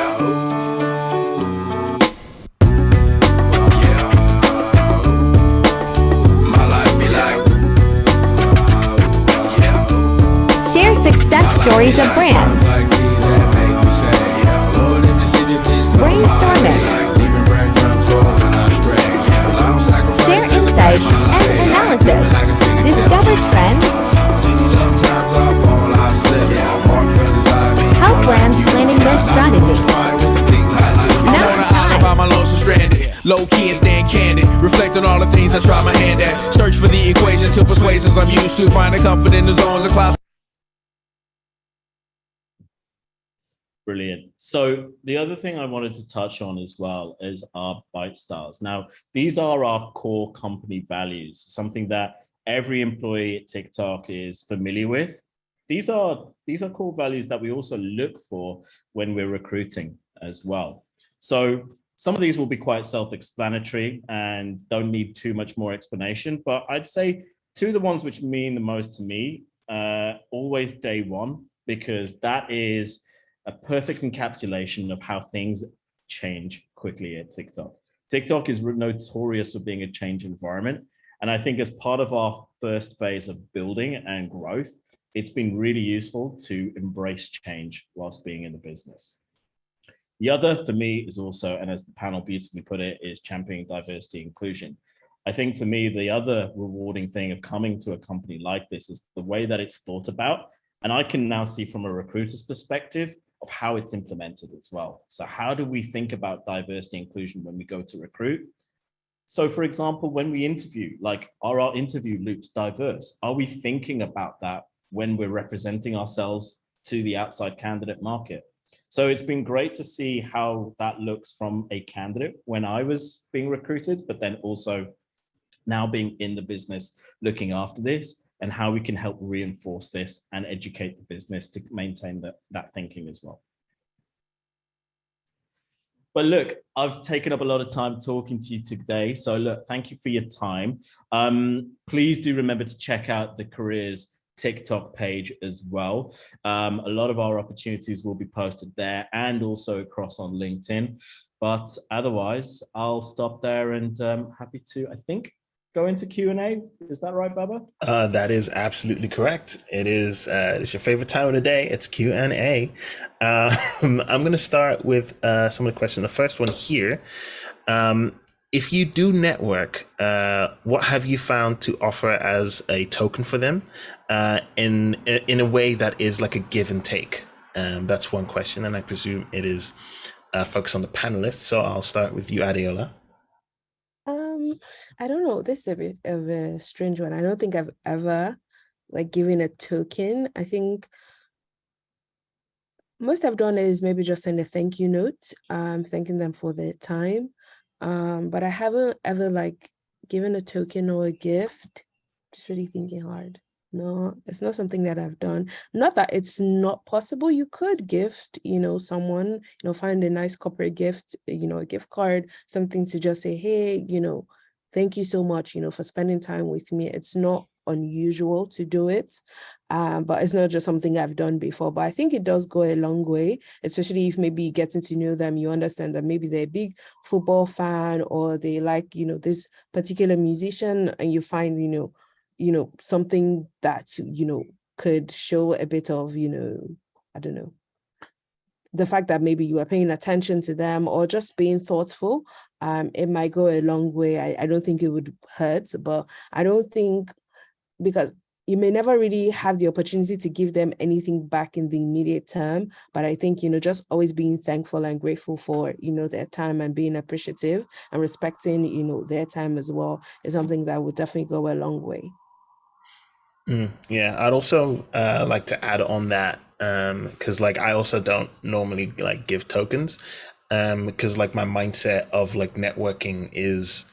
Share success stories of brands. Brainstorming. Share insights and analysis. Discover trends. Help brands planning their strategy. Now it's time. Low key and staying candid. Reflect on all the things I try my hand at. Search for the equation to persuasions I'm used to. Find a comfort in the zones of clouds. Brilliant. So the other thing I wanted to touch on as well is our Bite Stars. Now, these are our core company values, something that every employee at TikTok is familiar with. These are core values that we also look for when we're recruiting as well. So some of these will be quite self-explanatory and don't need too much more explanation, but I'd say two of the ones which mean the most to me, always day one, because that is a perfect encapsulation of how things change quickly at TikTok. TikTok is notorious for being a change environment. And I think as part of our first phase of building and growth, it's been really useful to embrace change whilst being in the business. The other for me is also, and as the panel beautifully put it, is championing diversity and inclusion. I think for me, the other rewarding thing of coming to a company like this is the way that it's thought about. And I can now see from a recruiter's perspective of how it's implemented as well. So how do we think about diversity and inclusion when we go to recruit? So for example, when we interview, like, are our interview loops diverse? Are we thinking about that when we're representing ourselves to the outside candidate market. So it's been great to see how that looks from a candidate when I was being recruited, but then also now being in the business, looking after this, and how we can help reinforce this and educate the business to maintain that thinking as well. But look, I've taken up a lot of time talking to you today. So look, thank you for your time. Please do remember to check out the Careers TikTok page as well. A lot of our opportunities will be posted there and also across on LinkedIn. But otherwise, I'll stop there and happy to, I think, go into Q&A. Is that right, Baba? That is absolutely correct. It is. It's your favorite time of the day. It's Q&A. I'm going to start with some of the questions. The first one here. If you do network, what have you found to offer as a token for them in a way that is like a give and take? That's one question, and I presume it is focused on the panelists. So I'll start with you, Adeola. I don't know. This is a bit of a strange one. I don't think I've ever like given a token. I think most I've done is maybe just send a thank you note, thanking them for their time. But I haven't ever like given a token or a gift. Just really thinking hard. No, it's not something that I've done. Not that it's not possible. You could gift, someone, find a nice corporate gift, a gift card, something to just say, hey, thank you so much, for spending time with me. It's not unusual to do it, but it's not just something I've done before. But I think it does go a long way, especially if maybe getting to know them, you understand that maybe they're a big football fan or they like, this particular musician, and you find, something that, could show a bit of, I don't know, the fact that maybe you are paying attention to them or just being thoughtful. It might go a long way. I don't think it would hurt, but I don't think, because you may never really have the opportunity to give them anything back in the immediate term. But I think, just always being thankful and grateful for, their time and being appreciative and respecting, their time as well is something that would definitely go a long way. Yeah, I'd also like to add on that because like I also don't normally like give tokens because like my mindset of like networking is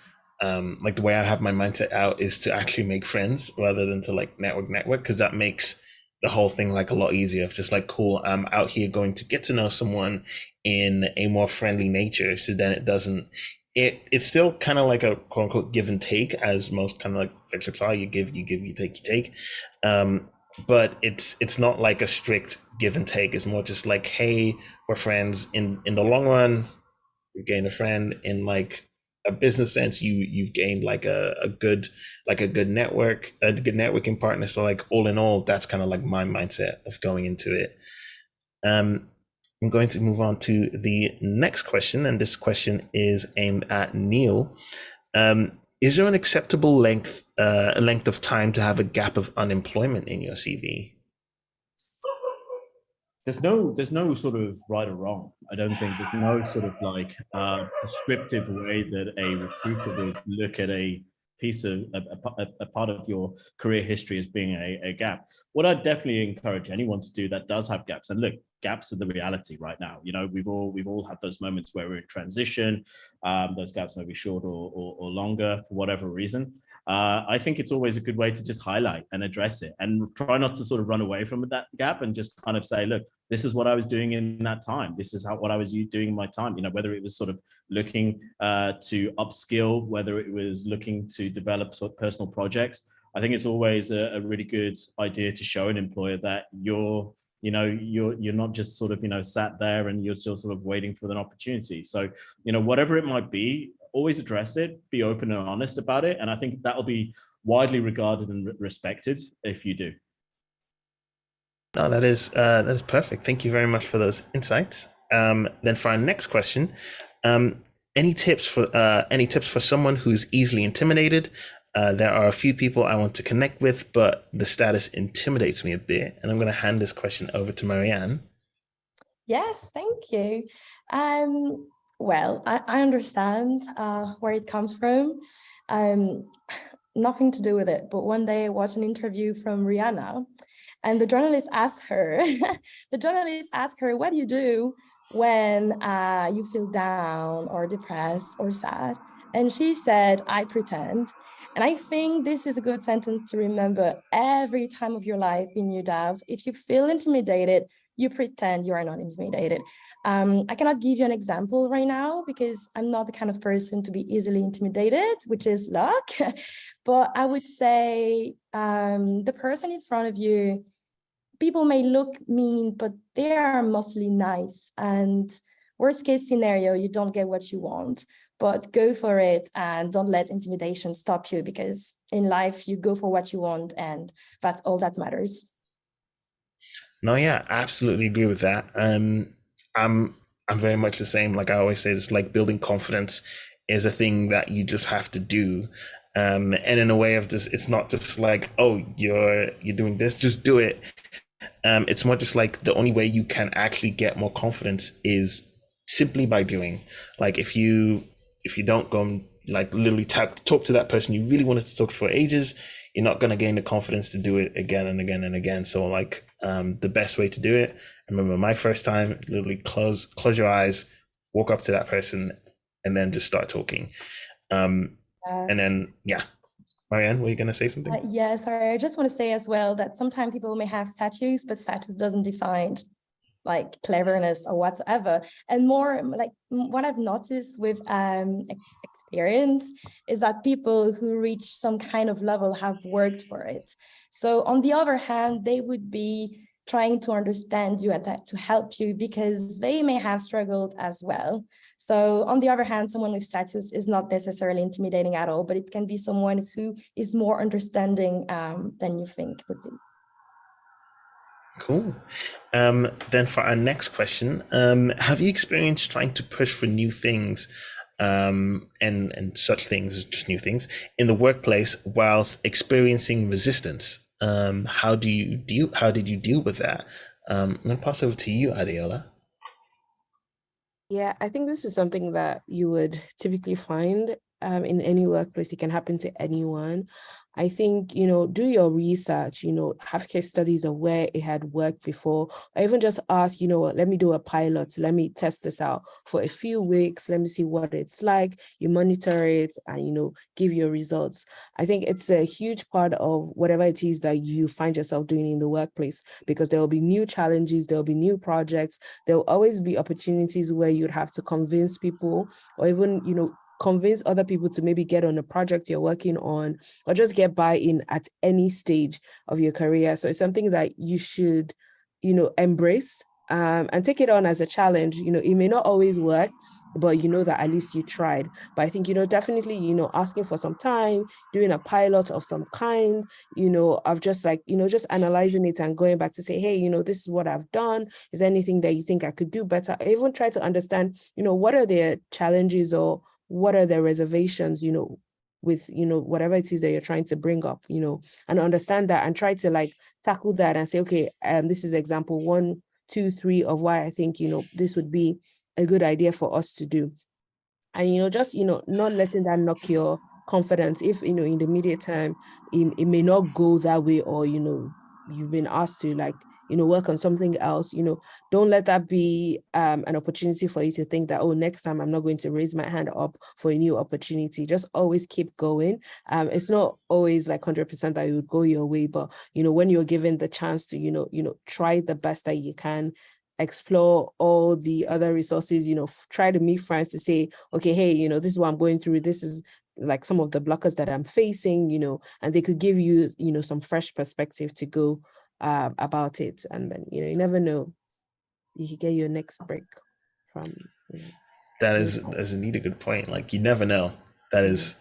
like the way I have my mindset out is to actually make friends rather than to like network because that makes the whole thing like a lot easier. Of just like, cool, I'm out here going to get to know someone in a more friendly nature, so then it doesn't. It's still kind of like a quote unquote give and take, as most kind of like friendships are. You give, you take, you take. But it's not like a strict give and take. It's more just like, hey, we're friends. In the long run, you gain a friend. In like a business sense, you've gained like a good network, a good networking partner. So like all in all, that's kind of like my mindset of going into it. I'm going to move on to the next question, and this question is aimed at Neil. Is there an acceptable length of time to have a gap of unemployment in your CV? There's no sort of right or wrong. I don't think there's no sort of like prescriptive way that a recruiter would look at a piece of a part of your career history as being a gap. What I'd definitely encourage anyone to do that does have gaps, and look, gaps are the reality right now. We've all had those moments where we're in transition. Those gaps may be short or longer for whatever reason. I think it's always a good way to just highlight and address it and try not to sort of run away from that gap and just kind of say, look, this is what I was doing in that time. This is what I was doing in my time, whether it was sort of looking to upskill, whether it was looking to develop sort of personal projects. I think it's always a really good idea to show an employer that you're not just sort of, sat there and you're still sort of waiting for an opportunity. So, whatever it might be, always address it, be open and honest about it. And I think that'll be widely regarded and respected if you do. No, that is perfect. Thank you very much for those insights. Then for our next question, any tips for someone who's easily intimidated? There are a few people I want to connect with, but the status intimidates me a bit. And I'm going to hand this question over to Marianne. Yes, thank you. Well, I understand where it comes from. nothing to do with it. But one day I watched an interview from Rihanna, and the journalist asked her, what do you do when you feel down or depressed or sad? And she said, I pretend. And I think this is a good sentence to remember every time of your life in your doubts. If you feel intimidated, you pretend you are not intimidated. I cannot give you an example right now because I'm not the kind of person to be easily intimidated, which is luck. But I would say the person in front of you, people may look mean, but they are mostly nice. And worst case scenario, you don't get what you want, but go for it and don't let intimidation stop you, because in life you go for what you want and that's all that matters. No, yeah, absolutely agree with that. I'm very much the same. Like I always say, it's like building confidence is a thing that you just have to do. And in a way of this, it's not just like, oh, you're doing this, just do it. It's more just like the only way you can actually get more confidence is simply by doing. Like if you don't go and like literally talk to that person you really wanted to talk to for ages, you're not going to gain the confidence to do it again and again and again. So like the best way to do it, I remember my first time, literally close your eyes, walk up to that person, and then just start talking. And then, yeah. Marianne, were you going to say something? Yeah, sorry. I just want to say as well that sometimes people may have status, but status doesn't define like cleverness or whatsoever. And more like what I've noticed with experience is that people who reach some kind of level have worked for it. So on the other hand, they would be trying to understand you and to help you because they may have struggled as well. So on the other hand, someone with status is not necessarily intimidating at all, but it can be someone who is more understanding than you think would be. Cool. Then for our next question, have you experienced trying to push for new things and such things as just new things in the workplace whilst experiencing resistance? How did you deal with that? I'm going to pass over to you, Adeola. Yeah, I think this is something that you would typically find in any workplace. It can happen to anyone. I think, do your research, have case studies of where it had worked before, or even just ask, let me do a pilot, let me test this out for a few weeks, let me see what it's like, you monitor it and, give your results. I think it's a huge part of whatever it is that you find yourself doing in the workplace, because there will be new challenges, there will be new projects, there will always be opportunities where you'd have to convince people or even, convince other people to maybe get on a project you're working on or just get buy-in at any stage of your career. So it's something that you should, embrace and take it on as a challenge. It may not always work, but that at least you tried. But I think, definitely, asking for some time, doing a pilot of some kind, of just like, just analyzing it and going back to say, hey, this is what I've done. Is there anything that you think I could do better? I even try to understand, what are their challenges or what are their reservations, with, whatever it is that you're trying to bring up, and understand that and try to like tackle that and say, okay, this is example 1, 2, 3 of why I think, this would be a good idea for us to do. And, just, not letting that knock your confidence. If, in the immediate time, it may not go that way, or, you've been asked to like, work on something else, don't let that be an opportunity for you to think that, oh, next time I'm not going to raise my hand up for a new opportunity. Just always keep going. It's not always like 100% that it would go your way, but, when you're given the chance to, try the best that you can, explore all the other resources, try to meet friends to say, okay, hey, this is what I'm going through. This is like some of the blockers that I'm facing, and they could give you, some fresh perspective to go about it. And then, you never know, you could get your next break from, That is indeed a good point. Like, you never know. That's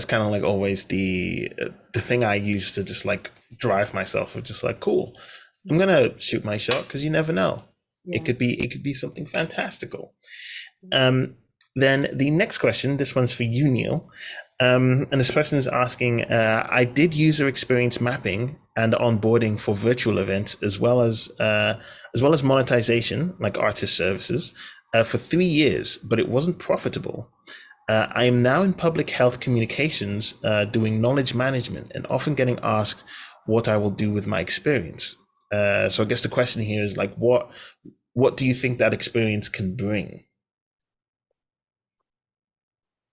kind of like always the thing I use to just like drive myself of just like, cool, I'm gonna shoot my shot because you never know. Yeah. It could be something fantastical. Then the next question, this one's for you, Neil. And this person is asking, I did user experience mapping and onboarding for virtual events, as well as monetization, like artist services, for 3 years, but it wasn't profitable. I am now in public health communications, doing knowledge management, and often getting asked what I will do with my experience. So I guess the question here is like, what do you think that experience can bring?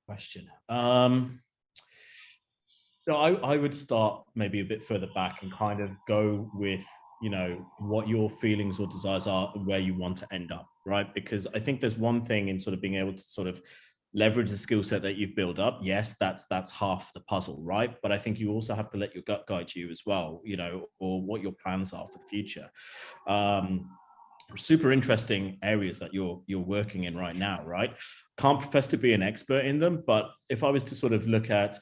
Question. No, I would start maybe a bit further back and kind of go with, what your feelings or desires are and where you want to end up, right? Because I think there's one thing in sort of being able to sort of leverage the skill set that you've built up. Yes, that's half the puzzle, right? But I think you also have to let your gut guide you as well, or what your plans are for the future. Super interesting areas that you're working in right now, right? Can't profess to be an expert in them, but if I was to sort of look at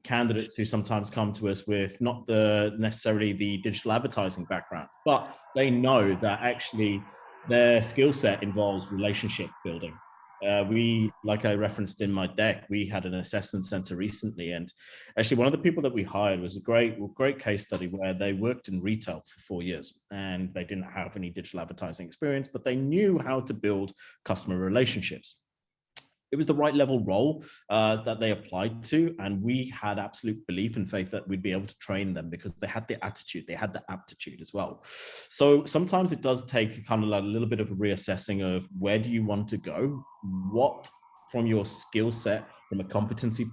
candidates who sometimes come to us with not necessarily the digital advertising background, but they know that actually their skill set involves relationship building. Like I referenced in my deck, we had an assessment center recently, and actually one of the people that we hired was a great case study where they worked in retail for 4 years and they didn't have any digital advertising experience, but they knew how to build customer relationships. It was the right level role that they applied to, and we had absolute belief and faith that we'd be able to train them because they had the attitude, they had the aptitude as well. So sometimes it does take kind of like a little bit of a reassessing of where do you want to go, what from your skill set, from a competency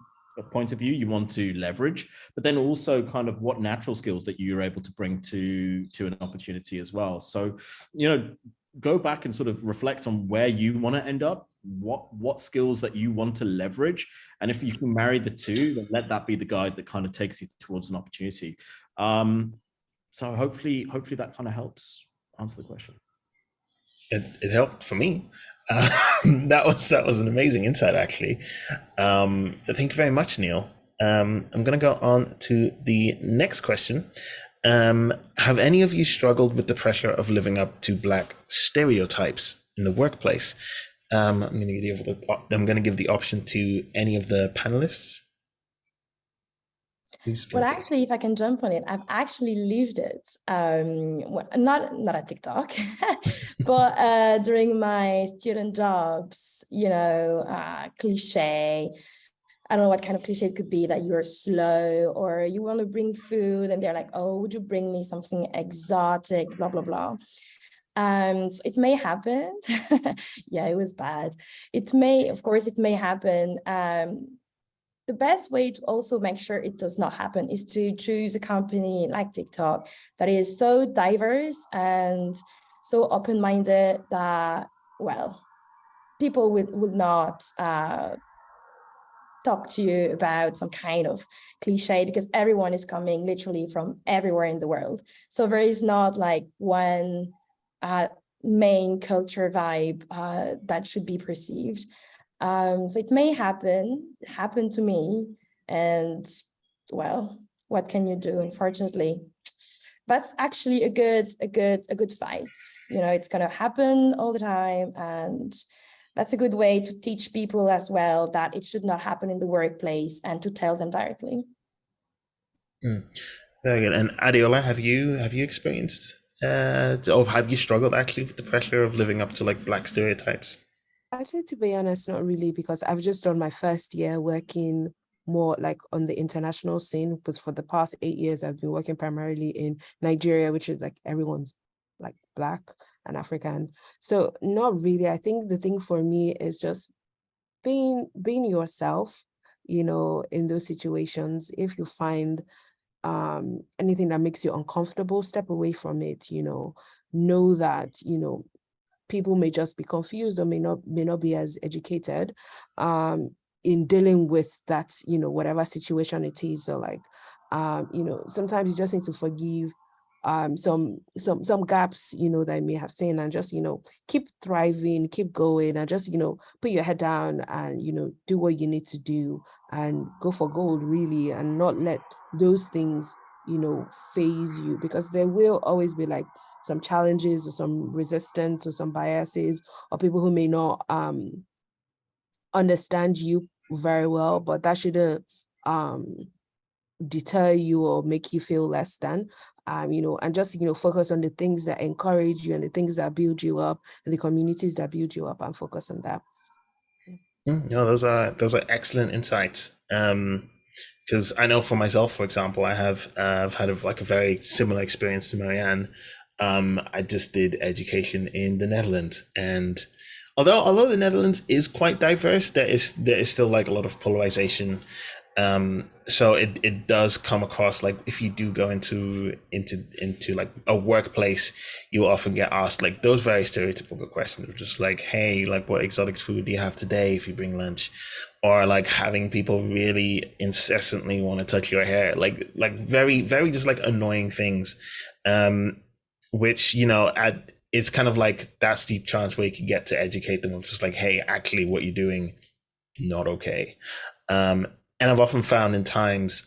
point of view you want to leverage, but then also kind of what natural skills that you're able to bring to an opportunity as well. So, go back and sort of reflect on where you want to end up, what skills that you want to leverage. And if you can marry the two, then let that be the guide that kind of takes you towards an opportunity. So hopefully that kind of helps answer the question. It helped for me. That was an amazing insight, actually. Thank you very much, Neil. I'm going to go on to the next question. Have any of you struggled with the pressure of living up to Black stereotypes in the workplace? I'm going to give the option to any of the panelists. Well, actually, if I can jump on it, I've actually lived it. Not at TikTok, but during my student jobs, cliche. I don't know what kind of cliche it could be, that you're slow or you want to bring food and they're like, oh, would you bring me something exotic, blah, blah, blah. So it may happen. Yeah, it was bad. It may happen. The best way to also make sure it does not happen is to choose a company like TikTok that is so diverse and so open-minded that, well, people would not talk to you about some kind of cliche, because everyone is coming literally from everywhere in the world. So there is not like one main culture vibe that should be perceived. So it may happen to me, and well, what can you do? Unfortunately, that's actually a good fight. It's gonna happen all the time, and that's a good way to teach people as well that it should not happen in the workplace and to tell them directly. Very good. And Adeola, have you experienced or have you struggled actually with the pressure of living up to like Black stereotypes? Actually, to be honest, not really, because I've just done my first year working more like on the international scene, because for the past 8 years, I've been working primarily in Nigeria, which is like everyone's like Black and African. So not really. I think the thing for me is just being yourself, in those situations. If you find anything that makes you uncomfortable, step away from it. Know that, people may just be confused or may not be as educated in dealing with that, whatever situation it is. So like, sometimes you just need to forgive some gaps, that you may have seen, and just, keep thriving, keep going, and just, put your head down and, do what you need to do and go for gold, really, and not let those things, phase you, because there will always be like some challenges or some resistance or some biases or people who may not understand you very well, but that shouldn't deter you or make you feel less than. And just, focus on the things that encourage you and the things that build you up and the communities that build you up, and focus on that. No, those are excellent insights. Because I know for myself, for example, I've had like a very similar experience to Marianne. I just did education in the Netherlands, and although the Netherlands is quite diverse, there is still like a lot of polarization. So it does come across like if you do go into like a workplace, you often get asked like those very stereotypical questions, just like, hey, like what exotic food do you have today if you bring lunch? Or like having people really incessantly want to touch your hair, like very, very just like annoying things. Um, which, it's kind of like that's the chance where you can get to educate them of just like, hey, actually what you're doing, not okay. Um, and I've often found in times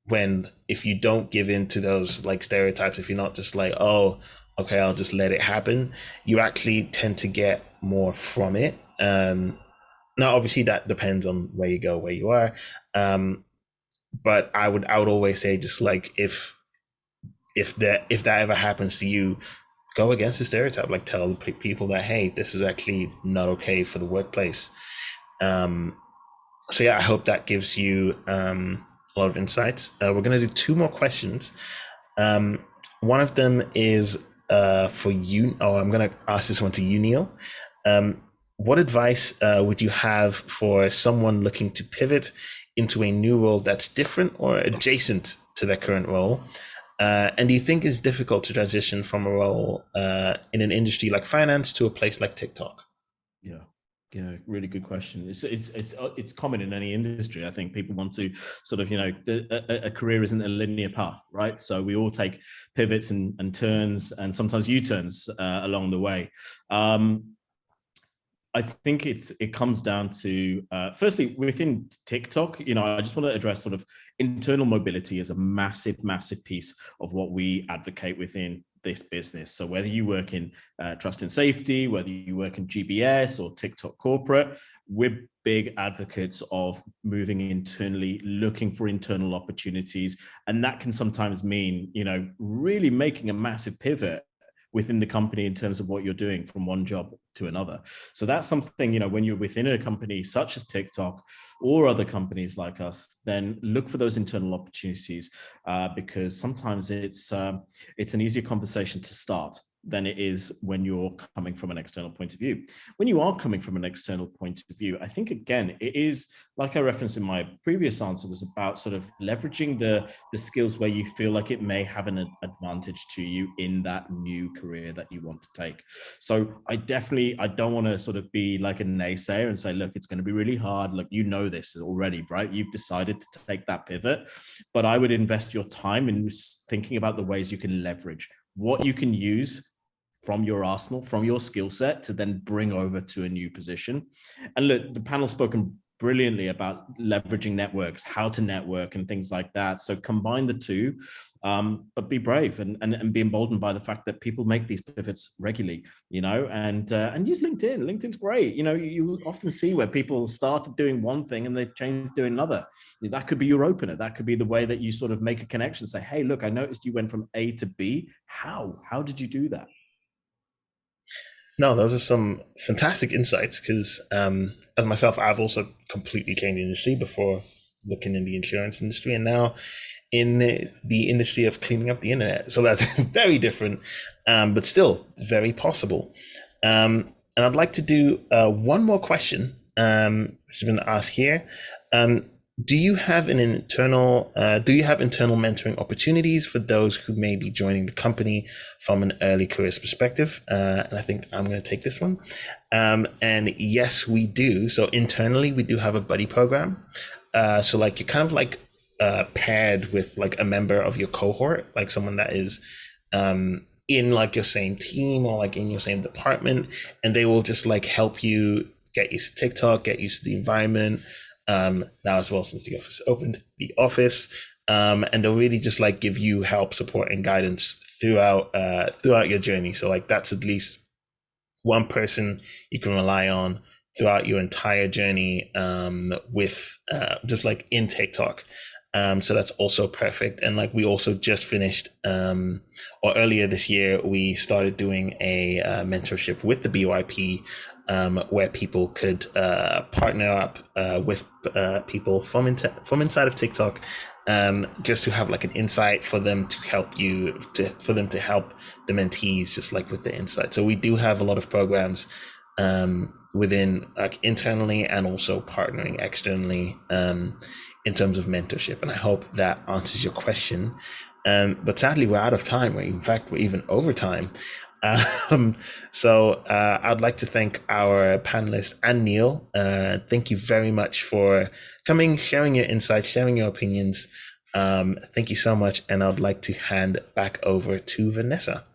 when if you don't give in to those like stereotypes, if you're not just like, oh, okay, I'll just let it happen, you actually tend to get more from it. Now, obviously, that depends on where you go, where you are. But I would always say just like if that ever happens to you, go against the stereotype. Like tell people that hey, this is actually not okay for the workplace. So yeah, I hope that gives you a lot of insights. We're gonna do two more questions. One of them is for you. Oh, I'm gonna ask this one to you, Neil. What advice would you have for someone looking to pivot into a new role that's different or adjacent to their current role? And do you think it's difficult to transition from a role in an industry like finance to a place like TikTok? Yeah, really good question. It's common in any industry. I think people want to sort of, a career isn't a linear path, right? So we all take pivots and turns and sometimes U-turns along the way. I think it comes down to firstly within TikTok, I just want to address sort of internal mobility as a massive, massive piece of what we advocate within this business. So whether you work in trust and safety, whether you work in GBS or TikTok corporate, we're big advocates of moving internally, looking for internal opportunities, and that can sometimes mean really making a massive pivot within the company in terms of what you're doing from one job to another. So that's something, when you're within a company such as TikTok or other companies like us, then look for those internal opportunities because sometimes it's an easier conversation to start than it is when you're coming from an external point of view. When you are coming from an external point of view, I think, again, it is, like I referenced in my previous answer, was about sort of leveraging the skills where you feel like it may have an advantage to you in that new career that you want to take. So I don't want to sort of be like a naysayer and say, look, it's going to be really hard. Look, this already, right? You've decided to take that pivot, but I would invest your time in thinking about the ways you can leverage what you can use from your arsenal, from your skill set to then bring over to a new position. And look, the panel's spoken brilliantly about leveraging networks, how to network and things like that. So combine the two, but be brave and be emboldened by the fact that people make these pivots regularly, and use LinkedIn. LinkedIn's great. You often see where people started doing one thing and they've changed to doing another. That could be your opener. That could be the way that you sort of make a connection, say, hey, look, I noticed you went from A to B. How did you do that? No, those are some fantastic insights because as myself, I've also completely changed the industry before looking in the insurance industry and now in the industry of cleaning up the internet. So that's very different, but still very possible. And I'd like to do one more question, which has been asked here. Do you have internal mentoring opportunities for those who may be joining the company from an early careers perspective? And I think I'm going to take this one. And yes, we do. So internally, we do have a buddy program. So like you're kind of like paired with like a member of your cohort, like someone that is in like your same team or like in your same department, and they will just like help you get used to TikTok, get used to the environment. Now as well, since the office opened, and they'll really just like give you help, support, and guidance throughout your journey. So like that's at least one person you can rely on throughout your entire journey with just like in TikTok. So that's also perfect. And like we also just finished, or earlier this year, we started doing a mentorship with the BYP, where people could partner up with people from inside of TikTok, just to have like an insight for them to help for them to help the mentees, just like with the insight. So we do have a lot of programs within like internally and also partnering externally in terms of mentorship. And I hope that answers your question. But sadly, we're out of time. In fact, we're even over time. So I'd like to thank our panelists and Neil. Thank you very much for coming, sharing your insights, sharing your opinions. Thank you so much. And I'd like to hand back over to Vanessa.